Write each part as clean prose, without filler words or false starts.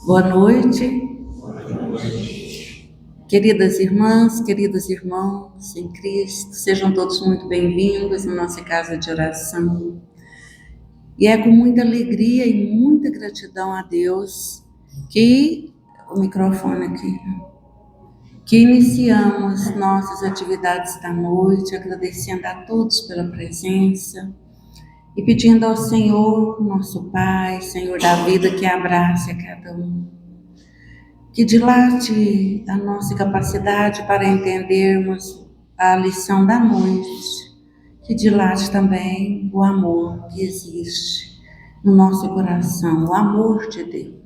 Boa noite, queridas irmãs, queridos irmãos em Cristo, sejam todos muito bem-vindos à nossa casa de oração. E é com muita alegria e muita gratidão a Deus que, o microfone aqui, que iniciamos nossas atividades da noite, agradecendo a todos pela presença e pedindo ao Senhor, nosso Pai, Senhor da vida, que abrace a cada um, que dilate a nossa capacidade para entendermos a lição da noite, que dilate também o amor que existe no nosso coração, o amor de Deus.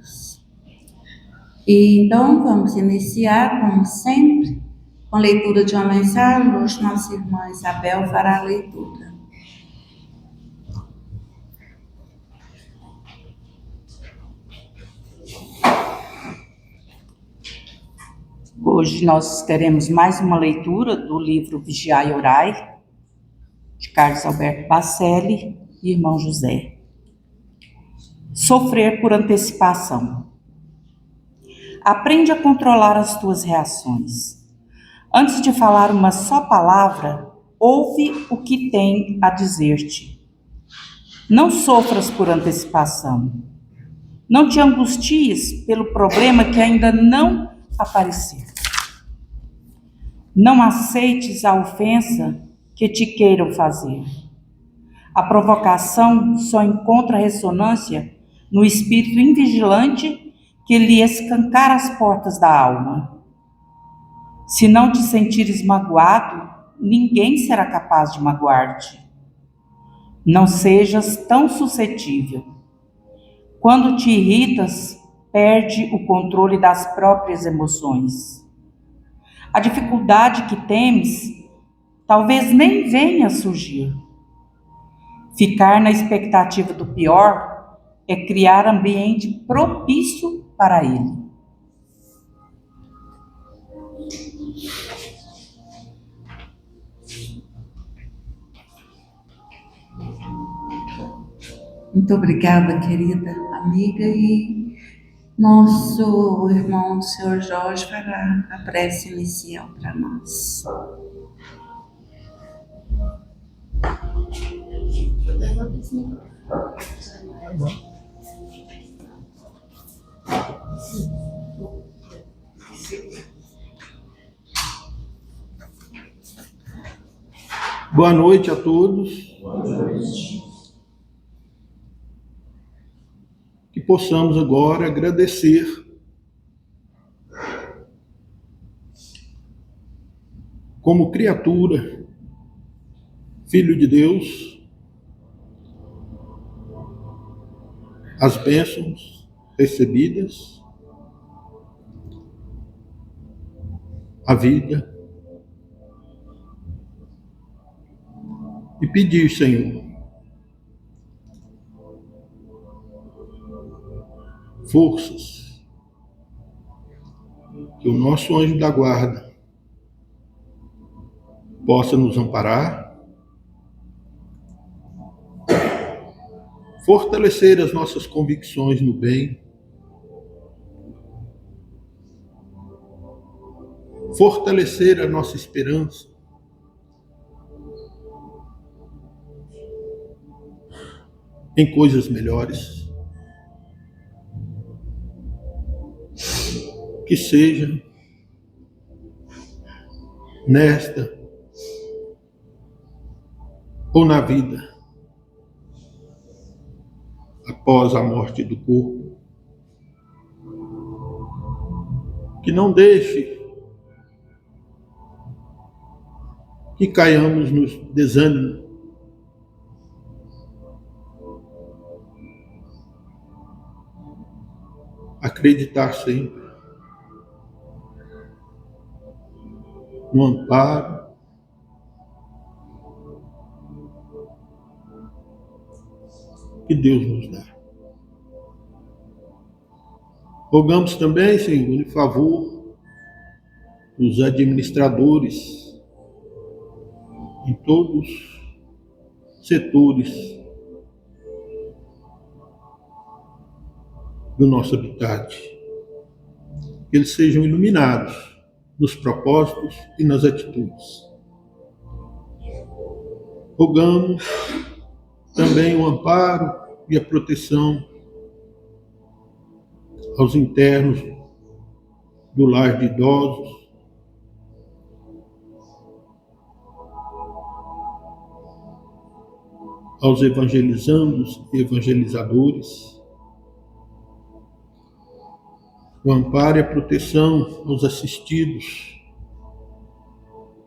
E então vamos iniciar, como sempre, com a leitura de uma mensagem. Hoje nossa irmã Isabel fará a leitura. Hoje nós teremos mais uma leitura do livro Vigiai e Orai, de Carlos Alberto Bacelli e irmão José. Sofrer por antecipação. Aprende a controlar as tuas reações. Antes de falar uma só palavra, ouve o que tem a dizer-te. Não sofras por antecipação. Não te angusties pelo problema que ainda não apareceu. Não aceites a ofensa que te queiram fazer. A provocação só encontra ressonância no espírito invigilante que lhe escancara as portas da alma. Se não te sentires magoado, ninguém será capaz de magoar-te. Não sejas tão suscetível. Quando te irritas, perde o controle das próprias emoções. A dificuldade que temes talvez nem venha a surgir. Ficar na expectativa do pior é criar ambiente propício para ele. Muito obrigada, querida amiga, e nosso irmão, o senhor Jorge, fará a prece inicial para nós. Boa noite a todos. Boa noite. Que possamos agora agradecer como criatura, filho de Deus, as bênçãos recebidas, a vida, e pedir, Senhor, forças, que o nosso anjo da guarda possa nos amparar, fortalecer as nossas convicções no bem, fortalecer a nossa esperança, em coisas melhores, que seja nesta ou na vida, após a morte do corpo, que não deixe que caiamos no desânimo, acreditar sempre no amparo, que Deus nos dá. Rogamos também, Senhor, em favor dos administradores em todos os setores do nosso habitat. Que eles sejam iluminados nos propósitos e nas atitudes. Rogamos também o amparo e a proteção aos internos do lar de idosos, aos evangelizandos e evangelizadores, o amparo e a proteção aos assistidos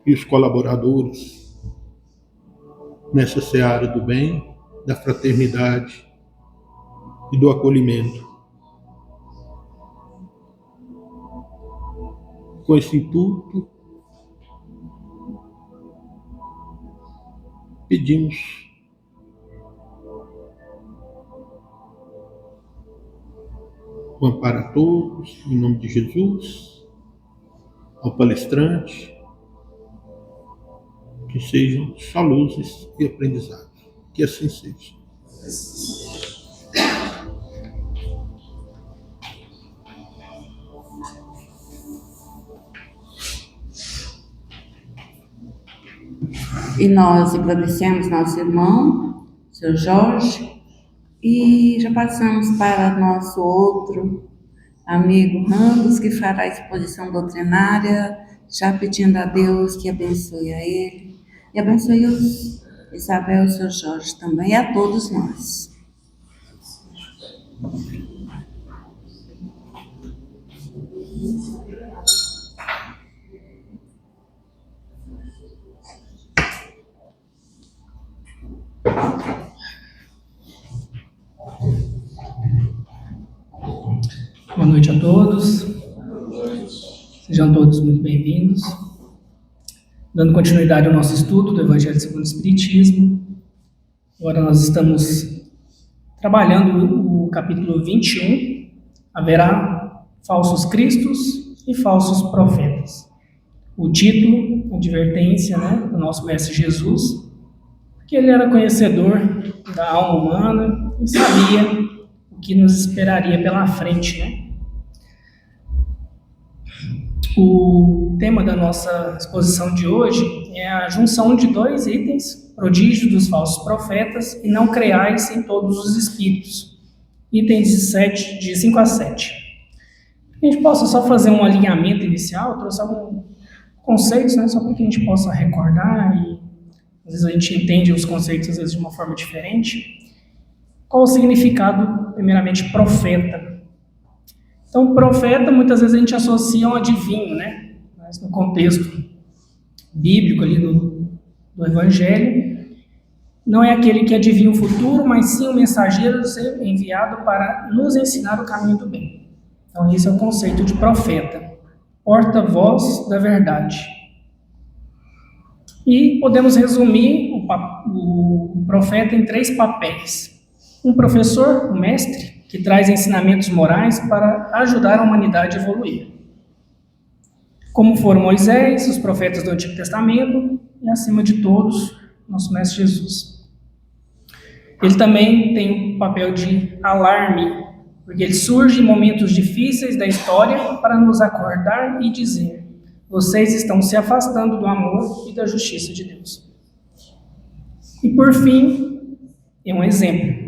e os colaboradores nessa seara do bem, da fraternidade e do acolhimento. Com esse intuito, pedimos o amparo a todos, em nome de Jesus, ao palestrante, que sejam só luzes e aprendizados. Que assim seja. E nós agradecemos nosso irmão, seu Jorge, e já passamos para nosso outro amigo Randos, que fará a exposição doutrinária, já pedindo a Deus que abençoe a ele, e abençoe os Isabel e o seu Jorge também, e a todos nós. Boa noite a todos, sejam todos muito bem-vindos. Dando continuidade ao nosso estudo do Evangelho segundo o Espiritismo, agora nós estamos trabalhando o capítulo 21, haverá falsos cristos e falsos profetas. O título, a advertência, do nosso Mestre Jesus, que ele era conhecedor da alma humana e sabia o que nos esperaria pela frente, O tema da nossa exposição de hoje é a junção de dois itens, prodígio dos falsos profetas e não creais em todos os espíritos, itens de 5 a 7. A gente possa só fazer um alinhamento inicial, eu trouxe alguns conceitos, só para que a gente possa recordar, e às vezes a gente entende os conceitos às vezes de uma forma diferente. Qual o significado, primeiramente, profeta? Então, profeta, muitas vezes a gente associa a um adivinho, Mas no contexto bíblico ali do Evangelho, não é aquele que adivinha o futuro, mas sim o mensageiro enviado para nos ensinar o caminho do bem. Então, esse é o conceito de profeta, porta-voz da verdade. E podemos resumir o profeta em 3 papéis. Um professor, um mestre, que traz ensinamentos morais para ajudar a humanidade a evoluir. Como foram Moisés, os profetas do Antigo Testamento e, acima de todos, nosso Mestre Jesus. Ele também tem um papel de alarme, porque ele surge em momentos difíceis da história para nos acordar e dizer: vocês estão se afastando do amor e da justiça de Deus. E, por fim, é um exemplo.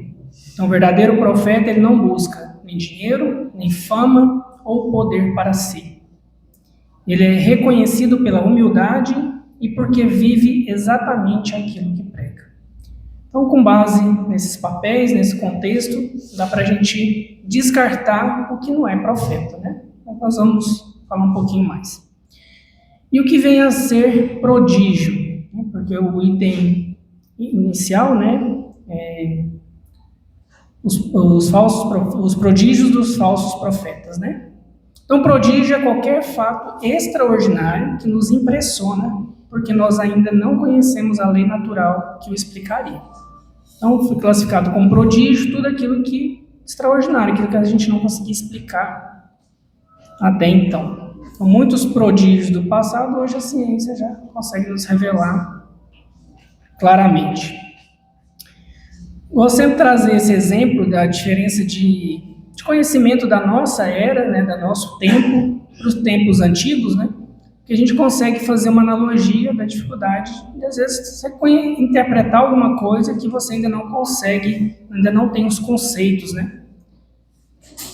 Então, o verdadeiro profeta, ele não busca nem dinheiro, nem fama ou poder para si. Ele é reconhecido pela humildade e porque vive exatamente aquilo que prega. Então, com base nesses papéis, nesse contexto, dá para a gente descartar o que não é profeta, Nós vamos falar um pouquinho mais. E o que vem a ser prodígio? Porque o item inicial, os prodígios dos falsos profetas, Então, prodígio é qualquer fato extraordinário que nos impressiona, porque nós ainda não conhecemos a lei natural que o explicaria. Então, foi classificado como prodígio tudo aquilo que extraordinário, aquilo que a gente não conseguia explicar até então. Então, muitos prodígios do passado, hoje a ciência já consegue nos revelar claramente. Gosto sempre de trazer esse exemplo da diferença de conhecimento da nossa era, né, do nosso tempo, para os tempos antigos, né, que a gente consegue fazer uma analogia da dificuldade de, às vezes, você interpretar alguma coisa que você ainda não consegue, ainda não tem os conceitos, né.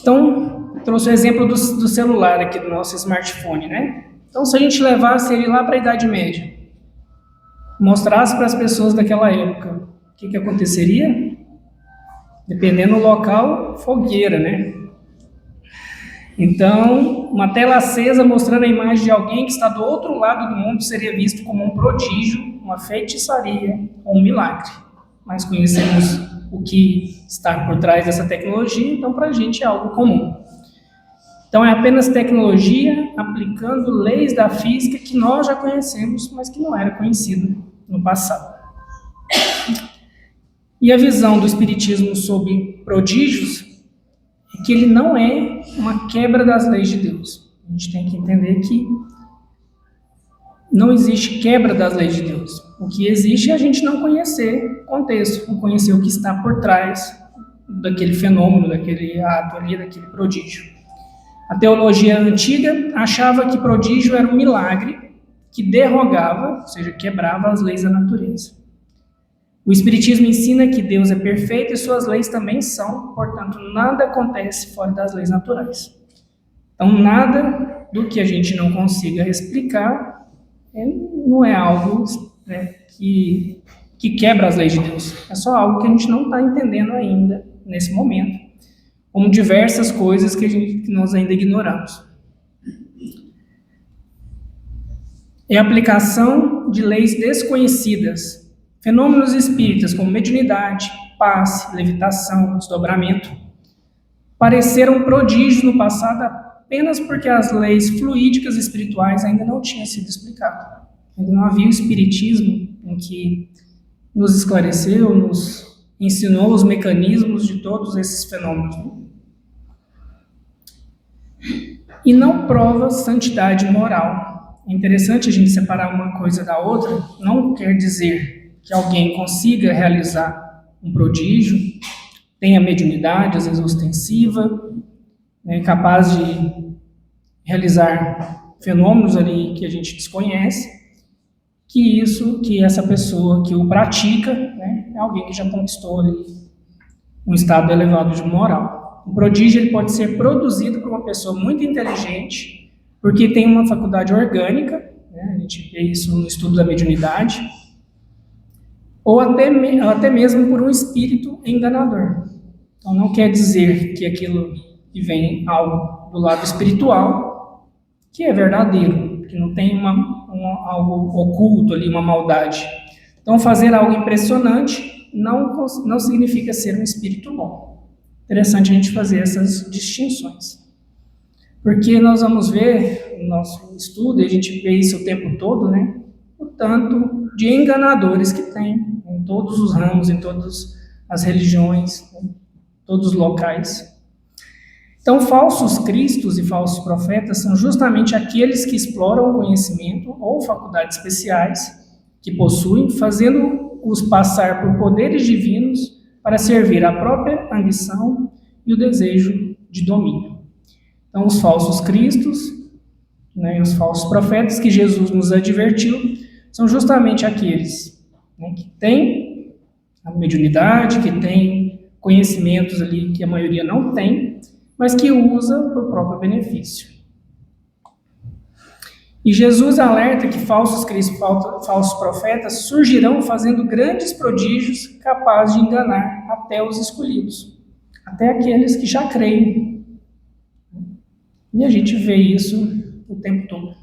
Então, trouxe o exemplo do celular aqui, do nosso smartphone, né. Então, se a gente levasse ele lá para a Idade Média, mostrasse para as pessoas daquela época, o que aconteceria? Dependendo do local, fogueira, né? Então, uma tela acesa mostrando a imagem de alguém que está do outro lado do mundo seria visto como um prodígio, uma feitiçaria ou um milagre. Mas conhecemos o que está por trás dessa tecnologia, então para a gente é algo comum. Então é apenas tecnologia aplicando leis da física que nós já conhecemos, mas que não era conhecido no passado. E a visão do Espiritismo sobre prodígios é que ele não é uma quebra das leis de Deus. A gente tem que entender que não existe quebra das leis de Deus. O que existe é a gente não conhecer o contexto, não conhecer o que está por trás daquele fenômeno, daquele ato ali, daquele prodígio. A teologia antiga achava que prodígio era um milagre que derrogava, ou seja, quebrava as leis da natureza. O Espiritismo ensina que Deus é perfeito e suas leis também são, portanto, nada acontece fora das leis naturais. Então, nada do que a gente não consiga explicar não é algo, né, que quebra as leis de Deus. É só algo que a gente não está entendendo ainda, nesse momento, como diversas coisas que nós ainda ignoramos. É a aplicação de leis desconhecidas. Fenômenos espíritas como mediunidade, passe, levitação, desdobramento, pareceram prodígios no passado apenas porque as leis fluídicas espirituais ainda não tinham sido explicadas. Ainda não havia o espiritismo em que nos esclareceu, nos ensinou os mecanismos de todos esses fenômenos. E não prova santidade moral. É interessante a gente separar uma coisa da outra, não quer dizer que alguém consiga realizar um prodígio, tenha mediunidade, às vezes ostensiva, né, capaz de realizar fenômenos ali que a gente desconhece, que essa pessoa que o pratica, né, é alguém que já conquistou ali um estado elevado de moral. O prodígio ele pode ser produzido por uma pessoa muito inteligente, porque tem uma faculdade orgânica, né, a gente vê isso no estudo da mediunidade, ou até mesmo por um espírito enganador. Então não quer dizer que aquilo que vem algo do lado espiritual, que é verdadeiro, que não tem algo oculto ali, uma maldade. Então fazer algo impressionante não significa ser um espírito bom. Interessante a gente fazer essas distinções. Porque nós vamos ver no nosso estudo, e a gente vê isso o tempo todo, né? O tanto de enganadores que tem em todos os ramos, em todas as religiões, em todos os locais. Então, falsos cristos e falsos profetas são justamente aqueles que exploram o conhecimento ou faculdades especiais que possuem, fazendo-os passar por poderes divinos para servir a própria ambição e o desejo de domínio. Então, os falsos cristos, né, os falsos profetas que Jesus nos advertiu, são justamente aqueles, né, que têm a mediunidade, que têm conhecimentos ali que a maioria não tem, mas que usa para o próprio benefício. E Jesus alerta que falsos cristos, falsos profetas surgirão fazendo grandes prodígios capazes de enganar até os escolhidos, até aqueles que já creem. E a gente vê isso o tempo todo.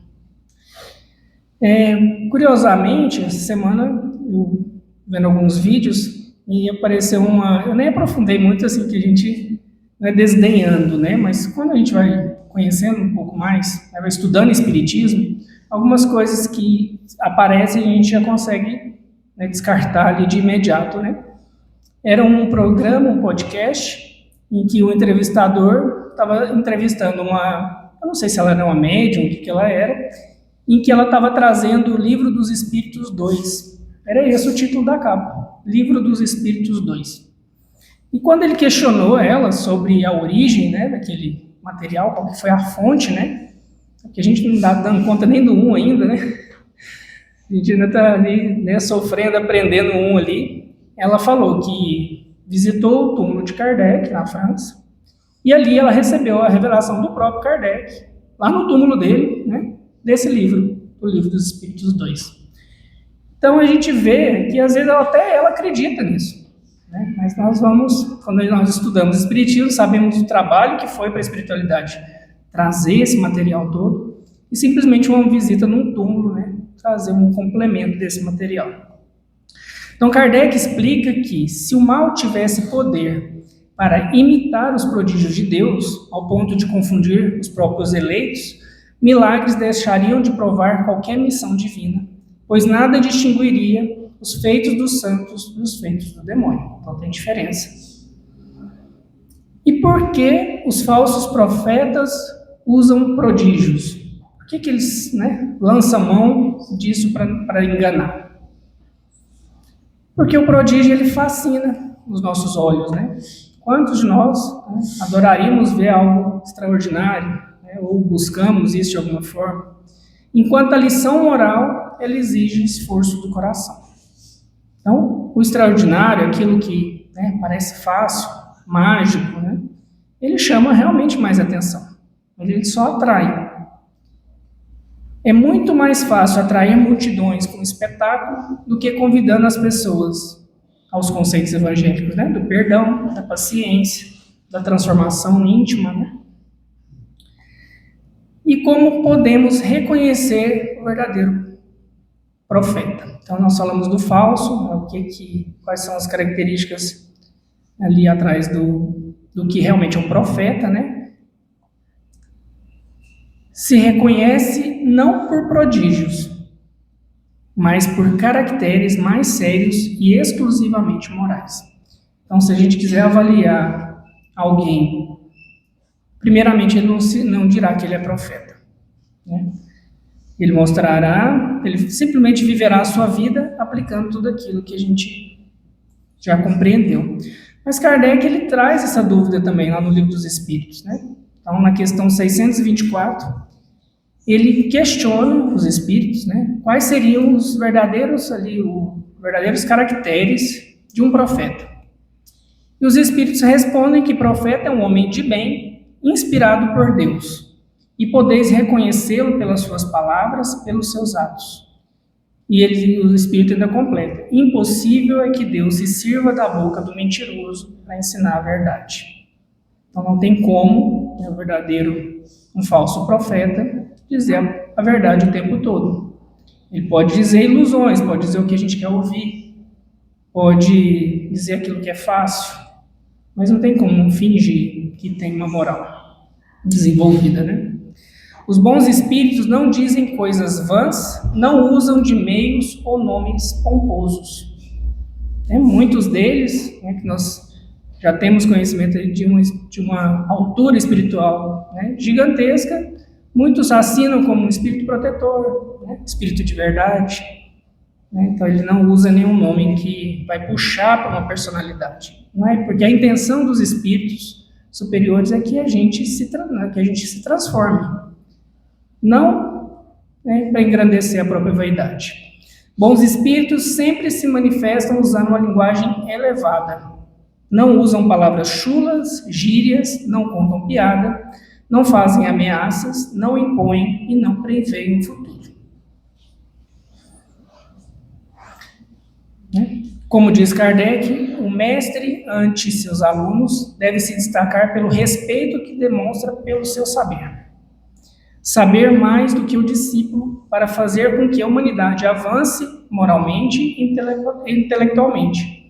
Curiosamente, essa semana, eu vendo alguns vídeos, e apareceu eu nem aprofundei muito assim, que a gente não é desdenhando, né? Mas quando a gente vai conhecendo um pouco mais, vai estudando espiritismo, algumas coisas que aparecem a gente já consegue, né, descartar ali de imediato, né? Era um programa, um podcast, em que o entrevistador estava entrevistando uma eu não sei se ela era uma médium, o que ela era, em que ela estava trazendo o Livro dos Espíritos 2. Era esse o título da capa, Livro dos Espíritos 2. E quando ele questionou ela sobre a origem, né, daquele material, qual que foi a fonte, né, porque a gente não está dando conta nem do 1 ainda, né, a gente ainda está ali, né, sofrendo, aprendendo 1 ali. Ela falou que visitou o túmulo de Kardec, na França, e ali ela recebeu a revelação do próprio Kardec, lá no túmulo dele, né, desse livro, o Livro dos Espíritos 2. Então a gente vê que às vezes até ela acredita nisso, né? Mas nós vamos, quando nós estudamos Espiritismo, sabemos o trabalho que foi para a espiritualidade trazer esse material todo, e simplesmente uma visita num túmulo, né, trazer um complemento desse material. Então Kardec explica que se o mal tivesse poder para imitar os prodígios de Deus, ao ponto de confundir os próprios eleitos, milagres deixariam de provar qualquer missão divina, pois nada distinguiria os feitos dos santos dos feitos do demônio. Então tem diferença. E por que os falsos profetas usam prodígios? Por que eles, né, lançam mão disso para enganar? Porque o prodígio ele fascina os nossos olhos, né? Quantos de nós, né, adoraríamos ver algo extraordinário, né, ou buscamos isso de alguma forma? Enquanto a lição moral ela exige esforço do coração. Então, o extraordinário, aquilo que, né, parece fácil, mágico, né, ele chama realmente mais atenção. Ele só atrai. É muito mais fácil atrair multidões com espetáculo do que convidando as pessoas aos conceitos evangélicos, né, do perdão, da paciência, da transformação íntima, né? E como podemos reconhecer o verdadeiro profeta? Então, nós falamos do falso, né, quais são as características ali atrás do que realmente é um profeta, né? Se reconhece não por prodígios, mas por caracteres mais sérios e exclusivamente morais. Então, se a gente quiser avaliar alguém, primeiramente ele não dirá que ele é profeta, né? Ele simplesmente viverá a sua vida aplicando tudo aquilo que a gente já compreendeu. Mas Kardec, ele traz essa dúvida também lá no Livro dos Espíritos, né? Então, na questão 624, ele questiona os espíritos, né? Quais seriam os verdadeiros caracteres de um profeta. E os espíritos respondem que profeta é um homem de bem, inspirado por Deus, e podeis reconhecê-lo pelas suas palavras, pelos seus atos. E o Espírito ainda completa: impossível é que Deus se sirva da boca do mentiroso para ensinar a verdade. Então não tem como, né, um falso profeta, dizer a verdade o tempo todo. Ele pode dizer ilusões, pode dizer o que a gente quer ouvir, pode dizer aquilo que é fácil, mas não tem como fingir que tem uma moral desenvolvida, né? Os bons espíritos não dizem coisas vãs, não usam de meios ou nomes pomposos. Muitos deles, né, que nós já temos conhecimento de uma altura espiritual, né, gigantesca, muitos assinam como um espírito protetor, né, espírito de verdade, né, então ele não usa nenhum nome que vai puxar para uma personalidade, não é? Porque a intenção dos espíritos superiores é que a gente se transforme, não, né, para engrandecer a própria vaidade. Bons espíritos sempre se manifestam usando uma linguagem elevada. Não usam palavras chulas, gírias, não contam piada, não fazem ameaças, não impõem e não preveem o futuro. Como diz Kardec, o mestre ante seus alunos deve se destacar pelo respeito que demonstra pelo seu saber. Saber mais do que o discípulo para fazer com que a humanidade avance moralmente e intelectualmente.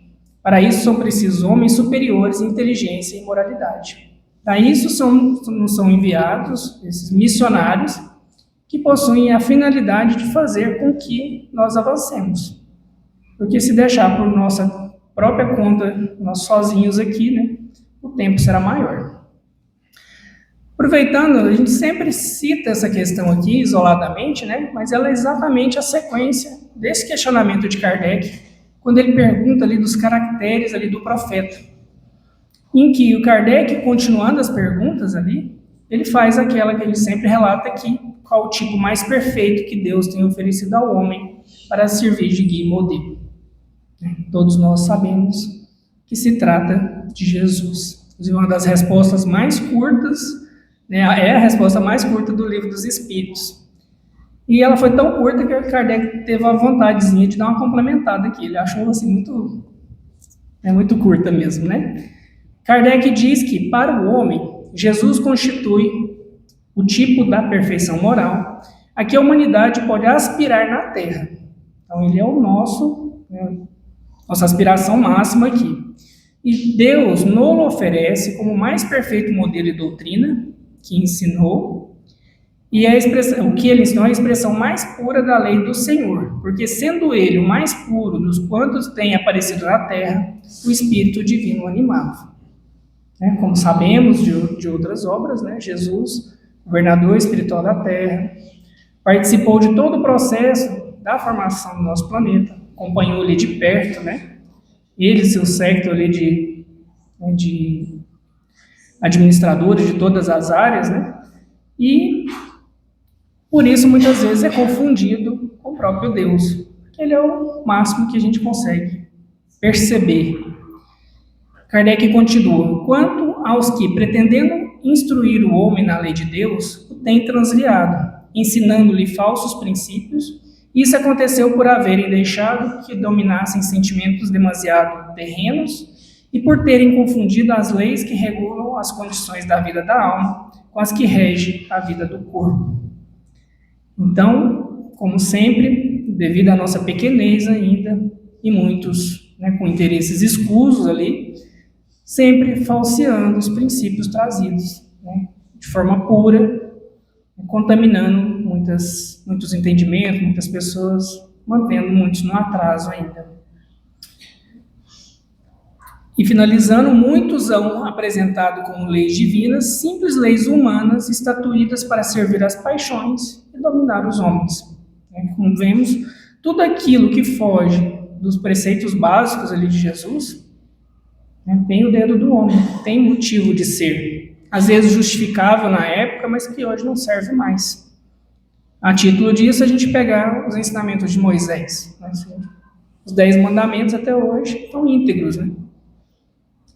Para isso são precisos homens superiores em inteligência e moralidade. Para isso são enviados esses missionários que possuem a finalidade de fazer com que nós avancemos. Porque se deixar por nossa própria conta, nós sozinhos aqui, né, o tempo será maior. Aproveitando, a gente sempre cita essa questão aqui isoladamente, né? Mas ela é exatamente a sequência desse questionamento de Kardec, quando ele pergunta ali dos caracteres ali do profeta, em que o Kardec, continuando as perguntas ali, ele faz aquela que ele sempre relata aqui, qual o tipo mais perfeito que Deus tem oferecido ao homem para servir de guia e modelo. Todos nós sabemos que se trata de Jesus. Inclusive, uma das respostas mais curtas, né, é a resposta mais curta do Livro dos Espíritos. E ela foi tão curta que Kardec teve a vontadezinha de dar uma complementada aqui. Ele achou assim muito curta mesmo, né? Kardec diz que, para o homem, Jesus constitui o tipo da perfeição moral a que a humanidade pode aspirar na Terra. Então, ele é o nossa aspiração máxima aqui. E Deus nos oferece como o mais perfeito modelo e doutrina que ensinou, e o que ele ensinou é a expressão mais pura da lei do Senhor, porque sendo ele o mais puro dos quantos tem aparecido na Terra, o Espírito Divino animava. Como sabemos de outras obras, né? Jesus, governador espiritual da Terra, participou de todo o processo da formação do nosso planeta, acompanhou ele de perto, né? Ele e seu séquito ali de administradores de todas as áreas, né? E por isso muitas vezes é confundido com o próprio Deus, que ele é o máximo que a gente consegue perceber. Kardec continua: quanto aos que, pretendendo instruir o homem na lei de Deus, o têm transviado, ensinando-lhe falsos princípios, isso aconteceu por haverem deixado que dominassem sentimentos demasiado terrenos e por terem confundido as leis que regulam as condições da vida da alma com as que regem a vida do corpo. Então, como sempre, devido à nossa pequenez ainda, e muitos, né, com interesses escusos ali, sempre falseando os princípios trazidos, né, de forma pura, contaminando muitos entendimentos, muitas pessoas, mantendo muitos no atraso ainda. E finalizando, muitos são apresentados como leis divinas, simples leis humanas, estatuídas para servir às paixões e dominar os homens. Como vemos, tudo aquilo que foge dos preceitos básicos ali de Jesus, né, tem o dedo do homem, tem motivo de ser. Às vezes justificável na época, mas que hoje não serve mais. A título disso, a gente pegar os ensinamentos de Moisés, né? Os 10 mandamentos até hoje estão íntegros, né?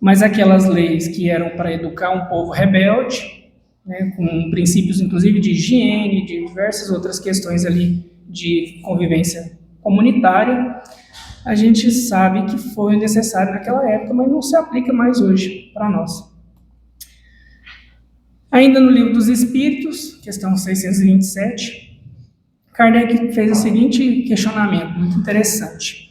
Mas aquelas leis que eram para educar um povo rebelde, né, com princípios inclusive de higiene, de diversas outras questões ali de convivência comunitária, a gente sabe que foi necessário naquela época, mas não se aplica mais hoje para nós. Ainda no Livro dos Espíritos, questão 627, Kardec fez o seguinte questionamento, muito interessante.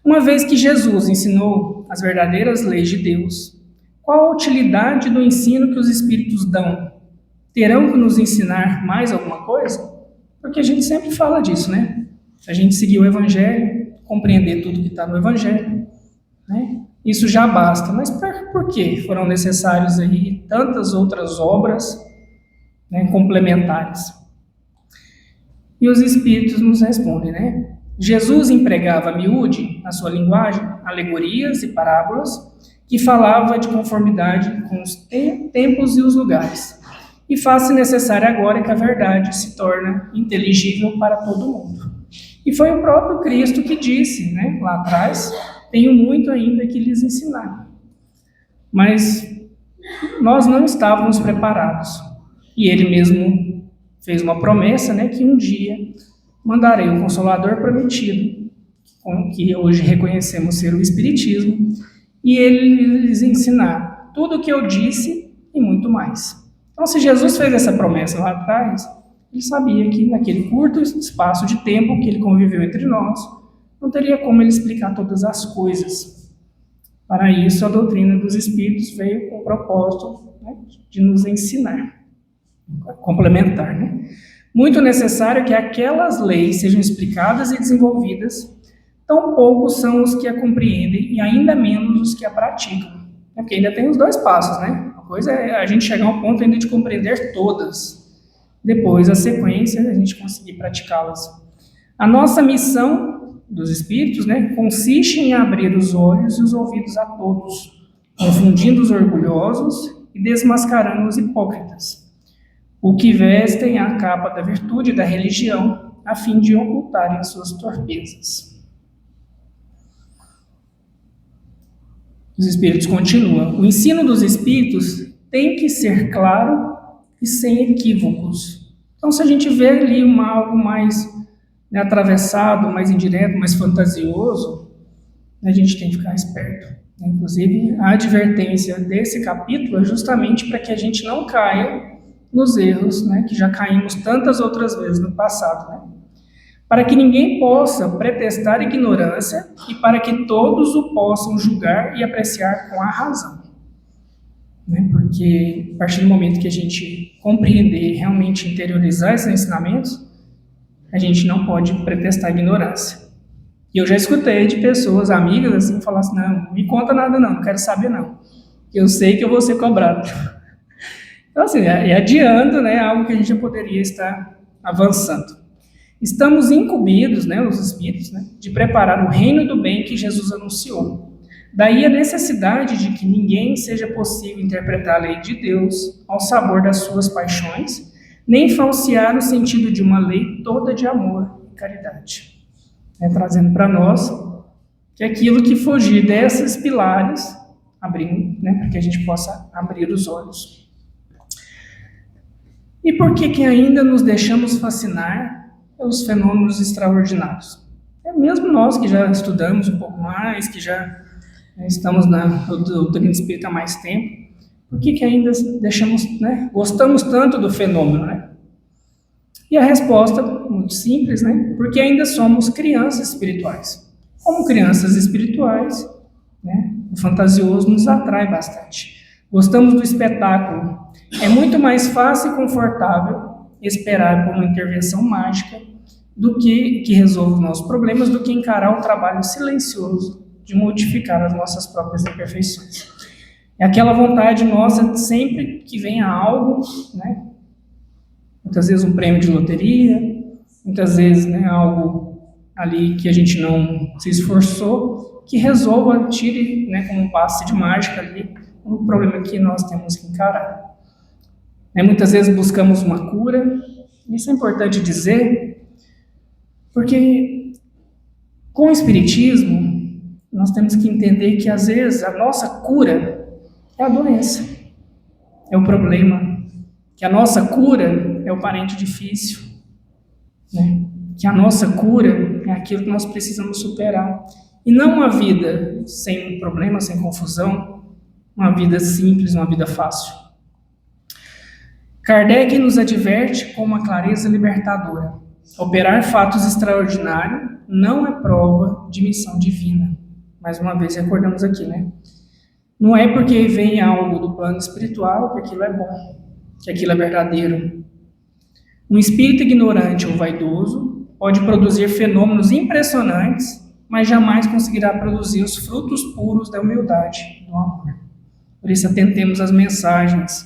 Uma vez que Jesus ensinou as verdadeiras leis de Deus, qual a utilidade do ensino que os Espíritos dão? Terão que nos ensinar mais alguma coisa? Porque a gente sempre fala disso, né? A gente seguir o Evangelho, compreender tudo que está no Evangelho, né? Isso já basta. Mas por que foram necessários aí tantas outras obras, né, complementares? E os Espíritos nos respondem, né? Jesus empregava a miúde, na sua linguagem, alegorias e parábolas, que falava de conformidade com os tempos e os lugares. E faz-se necessário agora que a verdade se torne inteligível para todo mundo. E foi o próprio Cristo que disse, né, lá atrás, tenho muito ainda que lhes ensinar. Mas nós não estávamos preparados. E ele mesmo fez uma promessa, né, que um dia mandarei o Consolador prometido, que hoje reconhecemos ser o Espiritismo, e ele lhes ensinar tudo o que eu disse e muito mais. Então, se Jesus fez essa promessa lá atrás, ele sabia que naquele curto espaço de tempo que ele conviveu entre nós, não teria como ele explicar todas as coisas. Para isso, a doutrina dos Espíritos veio com o propósito, né, de nos ensinar, complementar, né? Muito necessário que aquelas leis sejam explicadas e desenvolvidas, tão poucos são os que a compreendem e ainda menos os que a praticam. Porque ainda tem os dois passos, né? A coisa é a gente chegar ao ponto ainda de compreender todas. Depois, a sequência, a gente conseguir praticá-las. A nossa missão dos espíritos, né, consiste em abrir os olhos e os ouvidos a todos, confundindo os orgulhosos e desmascarando os hipócritas, o que vestem a capa da virtude e da religião, a fim de ocultarem as suas torpezas. Os espíritos continuam. O ensino dos espíritos tem que ser claro e sem equívocos. Então, se a gente vê ali algo mais, né, atravessado, mais indireto, mais fantasioso, a gente tem que ficar esperto. Inclusive, a advertência desse capítulo é justamente para que a gente não caia nos erros, né, que já caímos tantas outras vezes no passado, né? Para que ninguém possa pretextar ignorância e para que todos o possam julgar e apreciar com a razão. Né? Porque a partir do momento que a gente compreender e realmente interiorizar esses ensinamentos, a gente não pode pretextar ignorância. E eu já escutei de pessoas, amigas, assim, falar assim, não me conta nada não quero saber não. Eu sei que eu vou ser cobrado. Então, assim, adiando, né, algo que a gente já poderia estar avançando. Estamos incumbidos, né, os espíritos, né, de preparar o reino do bem que Jesus anunciou. Daí a necessidade de que ninguém seja possível interpretar a lei de Deus ao sabor das suas paixões, nem falsear o sentido de uma lei toda de amor e caridade. Trazendo para nós que aquilo que fugir desses pilares, abrindo, né, para que a gente possa abrir os olhos. E por que ainda nos deixamos fascinar pelos fenômenos extraordinários? É mesmo nós que já estudamos um pouco mais, que já estamos na doutrina espírita há mais tempo, por que ainda deixamos, né, gostamos tanto do fenômeno, né? E a resposta, muito simples, né? Porque ainda somos crianças espirituais. Como crianças espirituais, né, o fantasioso nos atrai bastante. Gostamos do espetáculo. É muito mais fácil e confortável esperar por uma intervenção mágica do que resolva os nossos problemas, do que encarar o trabalho silencioso de modificar as nossas próprias imperfeições. É aquela vontade nossa, sempre que venha algo, né? Muitas vezes um prêmio de loteria, muitas vezes, né, algo ali que a gente não se esforçou, que resolva, tire, né, como um passe de mágica ali, um problema que nós temos que encarar. Muitas vezes buscamos uma cura, isso é importante dizer, porque com o Espiritismo, nós temos que entender que às vezes a nossa cura é a doença, é o problema, que a nossa cura é o parente difícil, né? Que a nossa cura é aquilo que nós precisamos superar, e não uma vida sem problema, sem confusão, uma vida simples, uma vida fácil. Kardec nos adverte com uma clareza libertadora: operar fatos extraordinários não é prova de missão divina. Mais uma vez recordamos aqui, né? Não é porque vem algo do plano espiritual que aquilo é bom, que aquilo é verdadeiro. Um espírito ignorante ou vaidoso pode produzir fenômenos impressionantes, mas jamais conseguirá produzir os frutos puros da humildade e do amor. Por isso, atentemos às mensagens,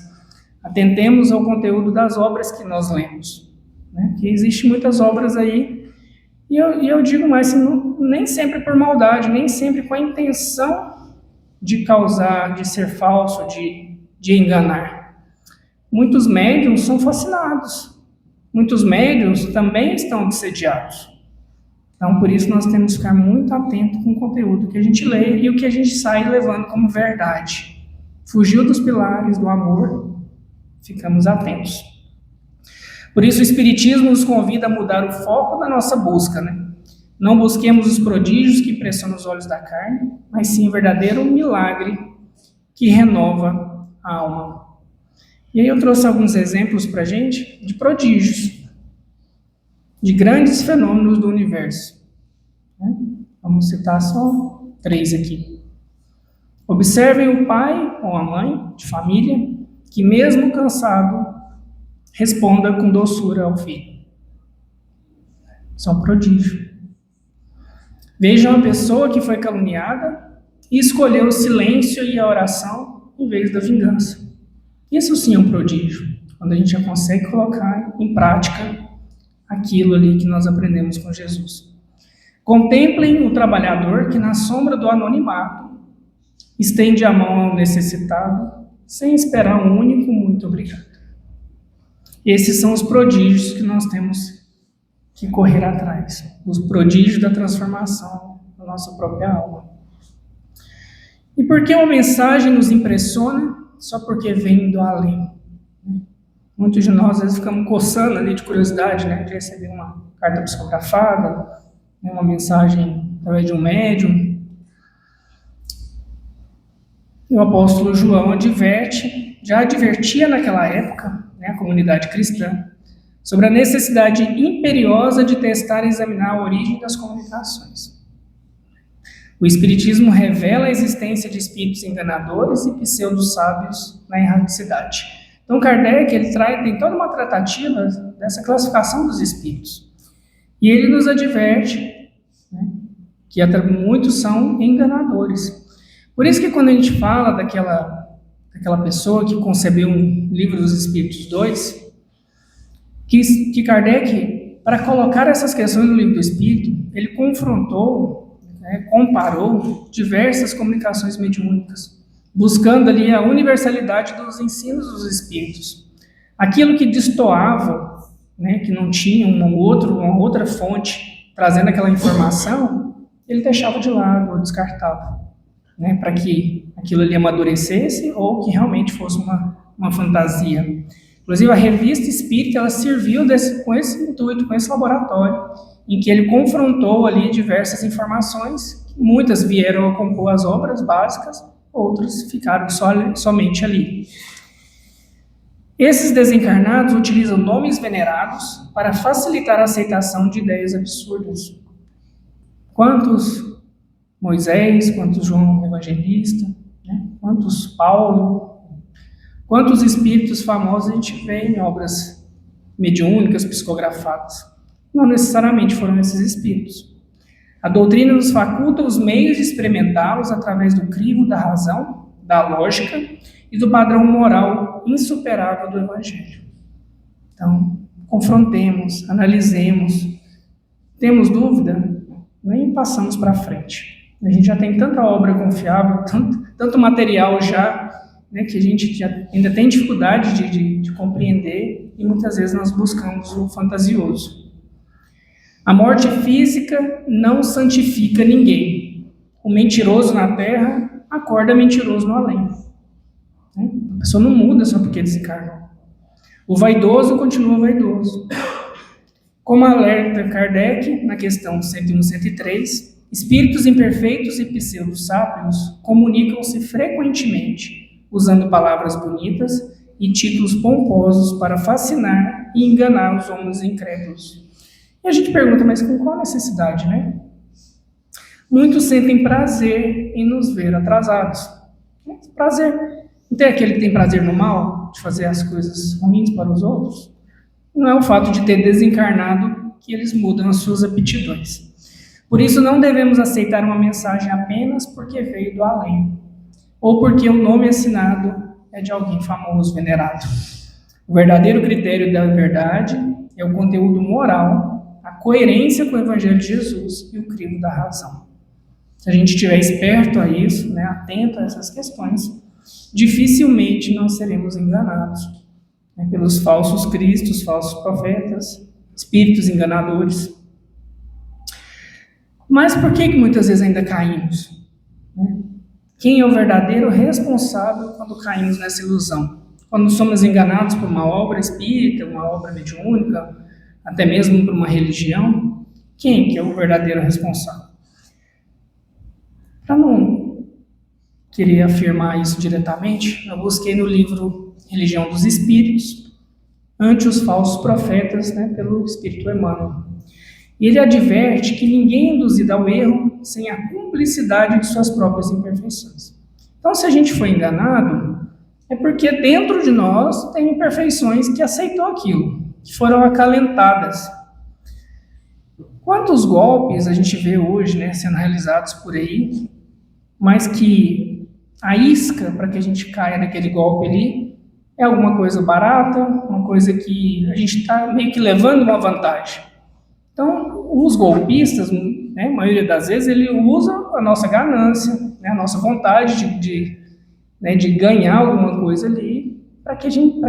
atentemos ao conteúdo das obras que nós lemos, né? Que existem muitas obras aí, e eu digo mais, assim, nem sempre por maldade, nem sempre com a intenção de causar, de ser falso, de enganar. Muitos médiuns são fascinados, muitos médiuns também estão obsediados. Então, por isso, nós temos que ficar muito atentos com o conteúdo que a gente lê e o que a gente sai levando como verdade. Fugiu dos pilares do amor, ficamos atentos. Por isso, o Espiritismo nos convida a mudar o foco da nossa busca, né? Não busquemos os prodígios que impressionam os olhos da carne, mas sim o verdadeiro milagre que renova a alma. E aí eu trouxe alguns exemplos para a gente de prodígios, de grandes fenômenos do universo. Vamos citar só 3 aqui. Observem o pai ou a mãe de família que, mesmo cansado, responda com doçura ao filho. Isso é um prodígio. Vejam a pessoa que foi caluniada e escolheu o silêncio e a oração em vez da vingança. Isso sim é um prodígio, quando a gente já consegue colocar em prática aquilo ali que nós aprendemos com Jesus. Contemplem o trabalhador que, na sombra do anonimato, estende a mão ao necessitado, sem esperar um único muito obrigado. Esses são os prodígios que nós temos que correr atrás, os prodígios da transformação da nossa própria alma. E por que uma mensagem nos impressiona? Só porque vem do além. Muitos de nós, às vezes, ficamos coçando ali de curiosidade, né, de receber uma carta psicografada, uma mensagem através de um médium. E o apóstolo João já advertia naquela época, né, a comunidade cristã, sobre a necessidade imperiosa de testar e examinar a origem das comunicações. O Espiritismo revela a existência de espíritos enganadores e pseudo-sábios na erraticidade. Então, Kardec tem toda uma tratativa dessa classificação dos espíritos. E ele nos adverte, né, que muitos são enganadores. Por isso que quando a gente fala daquela pessoa que concebeu um livro dos Espíritos 2, que Kardec, para colocar essas questões no livro do Espírito, ele confrontou, né, comparou diversas comunicações mediúnicas, buscando ali a universalidade dos ensinos dos Espíritos. Aquilo que destoava, né, que não tinha uma outra fonte trazendo aquela informação, ele deixava de lado ou descartava, né, para que aquilo ali amadurecesse ou que realmente fosse uma fantasia. Inclusive, a revista Espírita, ela serviu com esse intuito, com esse laboratório, em que ele confrontou ali diversas informações, muitas vieram a compor as obras básicas, outras ficaram somente ali. Esses desencarnados utilizam nomes venerados para facilitar a aceitação de ideias absurdas. Quantos Moisés, quantos João Evangelista, né? Quantos Paulo, quantos espíritos famosos a gente vê em obras mediúnicas, psicografadas. Não necessariamente foram esses espíritos. A doutrina nos faculta os meios de experimentá-los através do crivo da razão, da lógica e do padrão moral insuperável do Evangelho. Então, confrontemos, analisemos. Temos dúvida? Nem passamos para frente. A gente já tem tanta obra confiável, tanto material já, né, que a gente já ainda tem dificuldade de compreender e muitas vezes nós buscamos o fantasioso. A morte física não santifica ninguém. O mentiroso na terra acorda mentiroso no além. A pessoa não muda só porque desencarnou. O vaidoso continua vaidoso. Como alerta Kardec, na questão 101 e 103, espíritos imperfeitos e pseudo-sábios comunicam-se frequentemente, usando palavras bonitas e títulos pomposos para fascinar e enganar os homens incrédulos. E a gente pergunta, mas com qual necessidade, né? Muitos sentem prazer em nos ver atrasados. Prazer. Não tem aquele que tem prazer no mal, de fazer as coisas ruins para os outros? Não é o fato de ter desencarnado que eles mudam as suas aptidões. Por isso, não devemos aceitar uma mensagem apenas porque veio do além, ou porque o nome assinado é de alguém famoso, venerado. O verdadeiro critério da verdade é o conteúdo moral, a coerência com o Evangelho de Jesus e o crivo da razão. Se a gente estiver esperto a isso, né, atento a essas questões, dificilmente nós seremos enganados, né, pelos falsos cristos, falsos profetas, espíritos enganadores. Mas por que muitas vezes ainda caímos? Quem é o verdadeiro responsável quando caímos nessa ilusão? Quando somos enganados por uma obra espírita, uma obra mediúnica, até mesmo por uma religião, quem que é o verdadeiro responsável? Para não querer afirmar isso diretamente, eu busquei no livro Religião dos Espíritos, Ante os Falsos Profetas, né, pelo Espírito Emmanuel. E ele adverte que ninguém é induzido ao erro sem a cumplicidade de suas próprias imperfeições. Então, se a gente foi enganado, é porque dentro de nós tem imperfeições que aceitou aquilo, que foram acalentadas. Quantos golpes a gente vê hoje, né, sendo realizados por aí, mas que a isca para que a gente caia naquele golpe ali é alguma coisa barata, uma coisa que a gente está meio que levando uma vantagem. Então, os golpistas, né, a maioria das vezes, ele usa a nossa ganância, né, a nossa vontade de ganhar alguma coisa ali, para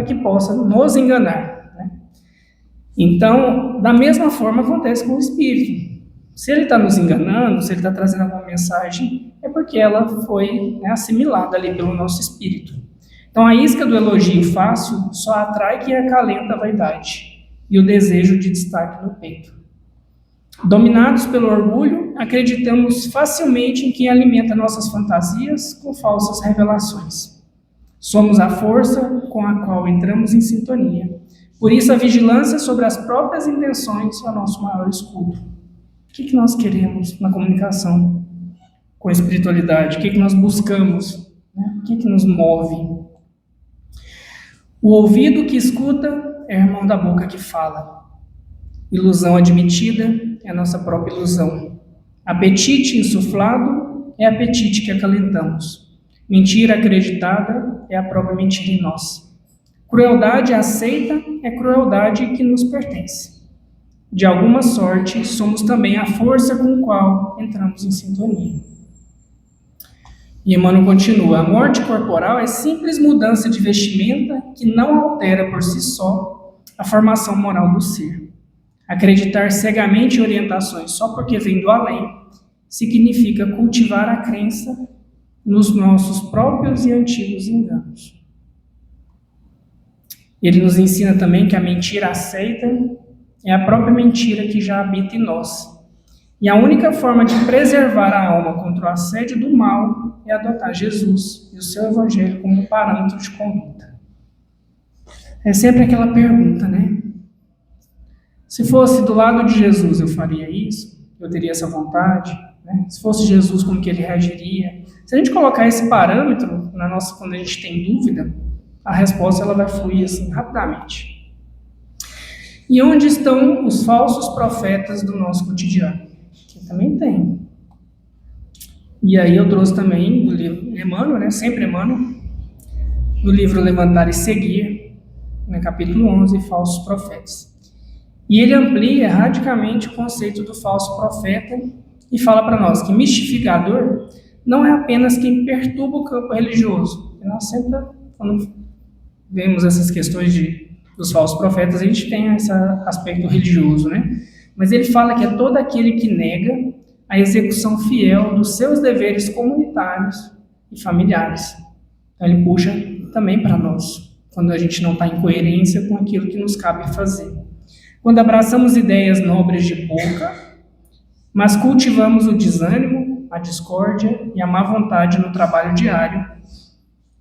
que possa nos enganar. Né? Então, da mesma forma acontece com o Espírito. Se ele está nos enganando, se ele está trazendo alguma mensagem, é porque ela foi, né, assimilada ali pelo nosso Espírito. Então, a isca do elogio fácil só atrai quem acalenta a vaidade e o desejo de destaque no peito. Dominados pelo orgulho, acreditamos facilmente em quem alimenta nossas fantasias com falsas revelações. Somos a força com a qual entramos em sintonia. Por isso, a vigilância sobre as próprias intenções é o nosso maior escudo. O que nós queremos na comunicação com a espiritualidade? O que nós buscamos? Né? O que nos move? O ouvido que escuta é irmão da boca que fala. Ilusão admitida é a nossa própria ilusão. Apetite insuflado é apetite que acalentamos. Mentira acreditada é a própria mentira em nós. Crueldade aceita é crueldade que nos pertence. De alguma sorte, somos também a força com a qual entramos em sintonia. E Emmanuel continua: a morte corporal é simples mudança de vestimenta que não altera por si só a formação moral do ser. Acreditar cegamente em orientações só porque vem do além significa cultivar a crença nos nossos próprios e antigos enganos. Ele nos ensina também que a mentira aceita é a própria mentira que já habita em nós. E a única forma de preservar a alma contra o assédio do mal é adotar Jesus e o seu evangelho como parâmetro de conduta. É sempre aquela pergunta, né? Se fosse do lado de Jesus, eu faria isso? Eu teria essa vontade? Né? Se fosse Jesus, como que ele reagiria? Se a gente colocar esse parâmetro na nossa, quando a gente tem dúvida, a resposta ela vai fluir assim rapidamente. E onde estão os falsos profetas do nosso cotidiano? Que também tem. E aí eu trouxe também do livro Emmanuel, né? Sempre Emmanuel, do livro Levantar e Seguir, no capítulo 11, Falsos Profetas. E ele amplia radicalmente o conceito do falso profeta e fala para nós que mistificador não é apenas quem perturba o campo religioso. E nós sempre, quando vemos essas questões dos falsos profetas, a gente tem esse aspecto religioso, né? Mas ele fala que é todo aquele que nega a execução fiel dos seus deveres comunitários e familiares. Então ele puxa também para nós, quando a gente não está em coerência com aquilo que nos cabe fazer. Quando abraçamos ideias nobres de boca, mas cultivamos o desânimo, a discórdia e a má vontade no trabalho diário,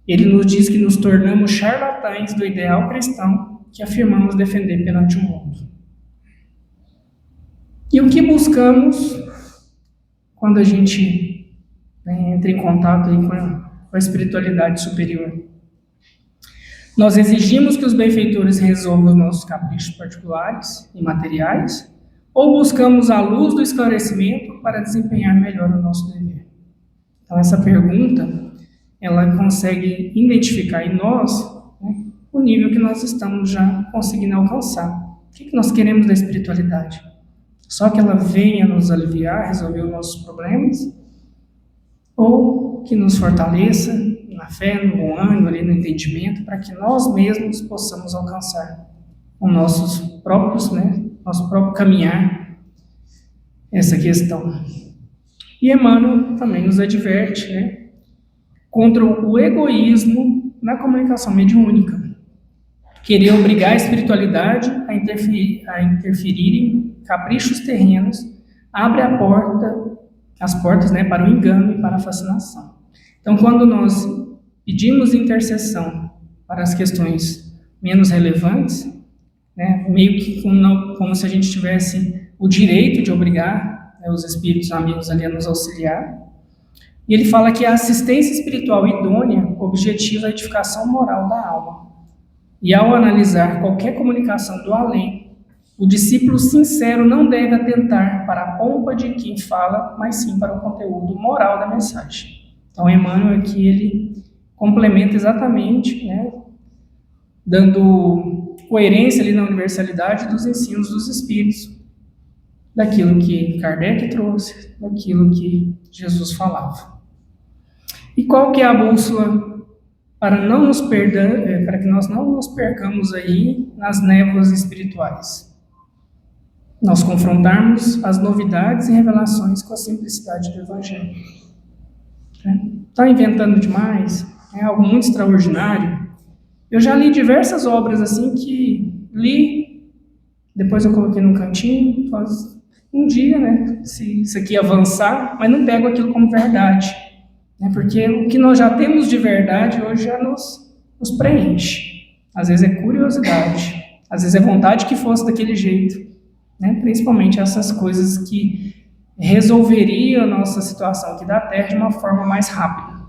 ele nos diz que nos tornamos charlatães do ideal cristão que afirmamos defender perante o mundo. E o que buscamos quando a gente entra em contato aí com a espiritualidade superior? Nós exigimos que os benfeitores resolvam os nossos caprichos particulares e materiais, ou buscamos a luz do esclarecimento para desempenhar melhor o nosso dever? Então, essa pergunta, ela consegue identificar em nós, né, o nível que nós estamos já conseguindo alcançar. O que nós queremos da espiritualidade? Só que ela venha nos aliviar, resolver os nossos problemas, ou que nos fortaleça na fé, no bom ânimo, ali no entendimento, para que nós mesmos possamos alcançar os nossos próprios, nosso próprio caminhar, essa questão. E Emmanuel também nos adverte, contra o egoísmo na comunicação mediúnica. Querer obrigar a espiritualidade a interferir em caprichos terrenos abre as portas para o engano e para a fascinação. Então, quando nós pedimos intercessão para as questões menos relevantes, meio que como se a gente tivesse o direito de obrigar os espíritos amigos ali a nos auxiliar. E ele fala que a assistência espiritual idônea objetiva a edificação moral da alma. E ao analisar qualquer comunicação do além, o discípulo sincero não deve atentar para a pompa de quem fala, mas sim para o conteúdo moral da mensagem. Então, Emmanuel aqui, ele complementa exatamente dando coerência ali na universalidade dos ensinos dos Espíritos, daquilo que Kardec trouxe, daquilo que Jesus falava. E qual que é a bússola para não nos perder, para que nós não nos percamos aí nas névoas espirituais? Nós confrontarmos as novidades e revelações com a simplicidade do Evangelho. Está inventando demais? É algo muito extraordinário? Eu já li diversas obras assim que li, depois eu coloquei num cantinho, faz um dia, né, se isso aqui avançar, mas não pego aquilo como verdade, né, porque o que nós já temos de verdade hoje já nos preenche. Às vezes é curiosidade, às vezes é vontade que fosse daquele jeito, né, principalmente essas coisas que resolveriam a nossa situação aqui da Terra de uma forma mais rápida.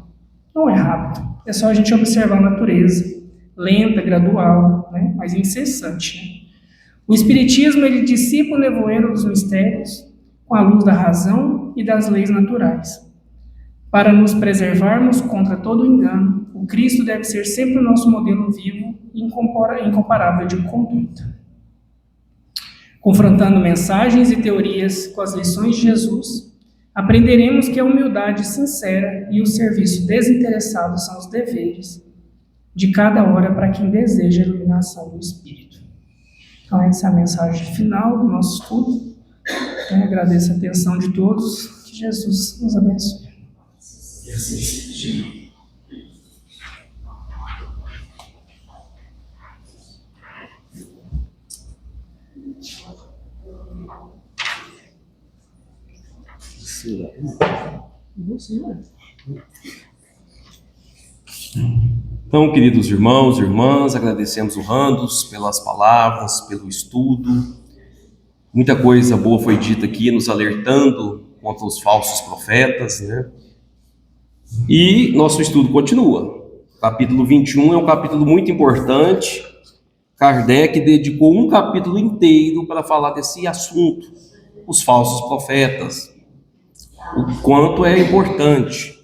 Não é rápido, é só a gente observar a natureza, lenta, gradual, né, mas incessante, né? O Espiritismo, ele dissipa o nevoeiro dos mistérios com a luz da razão e das leis naturais. Para nos preservarmos contra todo engano, o Cristo deve ser sempre o nosso modelo vivo e incomparável de conduta. Confrontando mensagens e teorias com as lições de Jesus, aprenderemos que a humildade sincera e o serviço desinteressado são os deveres de cada hora para quem deseja a iluminação do Espírito. Então, essa é a mensagem final do nosso estudo. Eu agradeço a atenção de todos. Que Jesus nos abençoe. Então, queridos irmãos e irmãs, agradecemos o Randos pelas palavras, pelo estudo. Muita coisa boa foi dita aqui, nos alertando contra os falsos profetas, né? E nosso estudo continua. O capítulo 21 é um capítulo muito importante. Kardec dedicou um capítulo inteiro para falar desse assunto, os falsos profetas, o quanto é importante.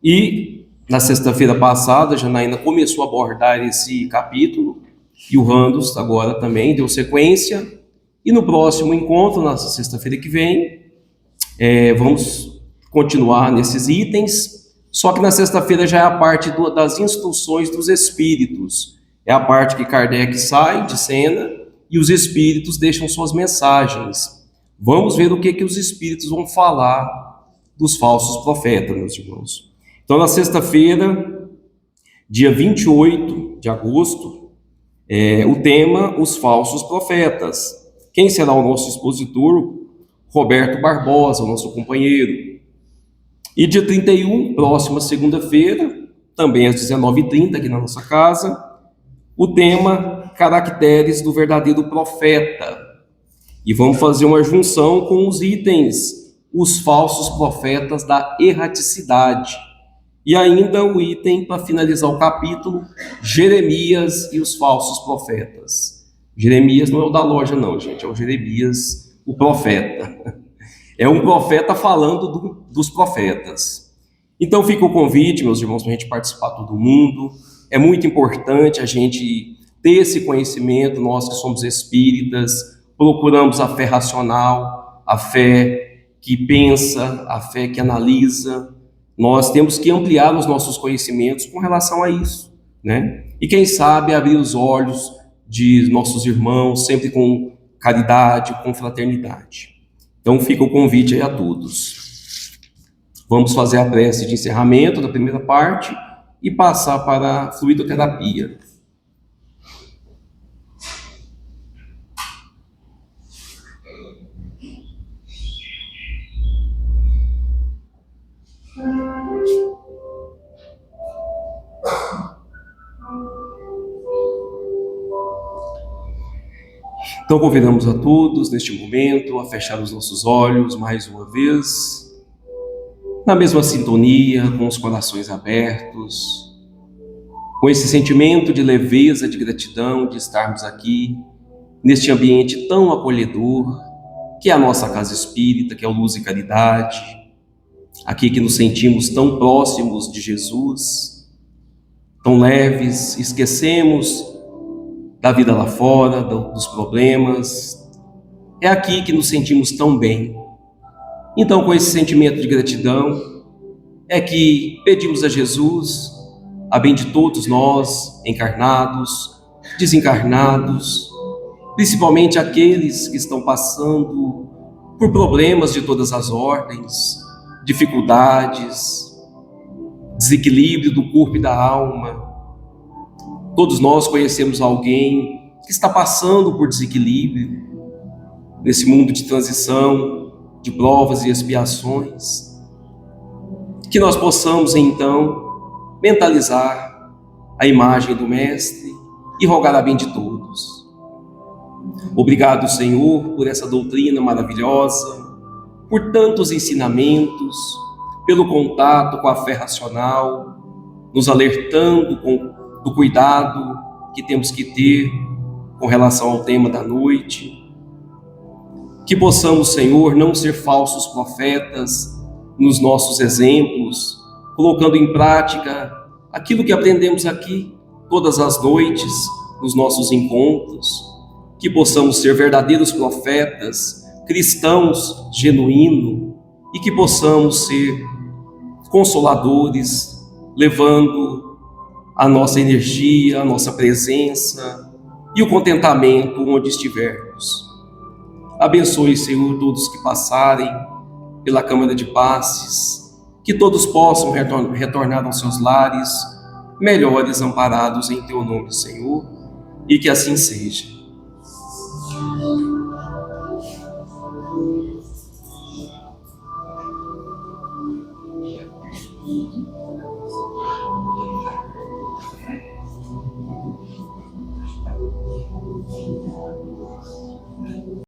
E na sexta-feira passada, a Janaína começou a abordar esse capítulo, e o Randos agora também deu sequência. E no próximo encontro, na sexta-feira que vem, vamos continuar nesses itens, só que na sexta-feira já é a parte das instruções dos espíritos. É a parte que Kardec sai de cena e os espíritos deixam suas mensagens. Vamos ver o que os espíritos vão falar dos falsos profetas, meus irmãos. Então, na sexta-feira, dia 28 de agosto, o tema, os falsos profetas. Quem será o nosso expositor? Roberto Barbosa, o nosso companheiro. E dia 31, próxima segunda-feira, também às 19h30, aqui na nossa casa, o tema, caracteres do verdadeiro profeta. E vamos fazer uma junção com os itens, os falsos profetas da erraticidade. E ainda o item, para finalizar o capítulo, Jeremias e os falsos profetas. Jeremias não é o da loja não, gente, é o Jeremias, o profeta. É um profeta falando dos profetas. Então fica o convite, meus irmãos, para a gente participar todo mundo. É muito importante a gente ter esse conhecimento, nós que somos espíritas, procuramos a fé racional, a fé que pensa, a fé que analisa. Nós temos que ampliar os nossos conhecimentos com relação a isso, né? E quem sabe abrir os olhos de nossos irmãos, sempre com caridade, com fraternidade. Então fica o convite aí a todos. Vamos fazer a prece de encerramento da primeira parte e passar para a fluidoterapia. Então convidamos a todos neste momento a fechar os nossos olhos mais uma vez, na mesma sintonia, com os corações abertos, com esse sentimento de leveza, de gratidão de estarmos aqui, neste ambiente tão acolhedor, que é a nossa casa espírita, que é o Luz e Caridade, aqui que nos sentimos tão próximos de Jesus, tão leves, esquecemos da vida lá fora, dos problemas. É aqui que nos sentimos tão bem. Então, com esse sentimento de gratidão, é que pedimos a Jesus a bem de todos nós, encarnados, desencarnados, principalmente aqueles que estão passando por problemas de todas as ordens, dificuldades, desequilíbrio do corpo e da alma. Todos nós conhecemos alguém que está passando por desequilíbrio nesse mundo de transição, de provas e expiações. Que nós possamos, então, mentalizar a imagem do Mestre e rogar a bem de todos. Obrigado, Senhor, por essa doutrina maravilhosa, por tantos ensinamentos, pelo contato com a fé racional, nos alertando do cuidado que temos que ter com relação ao tema da noite. Que possamos, Senhor, não ser falsos profetas nos nossos exemplos, colocando em prática aquilo que aprendemos aqui todas as noites, nos nossos encontros. Que possamos ser verdadeiros profetas, cristãos genuínos, e que possamos ser consoladores, levando a nossa energia, a nossa presença e o contentamento onde estivermos. Abençoe, Senhor, todos que passarem pela Câmara de Passes, que todos possam retornar aos seus lares, melhores amparados em Teu nome, Senhor, e que assim seja.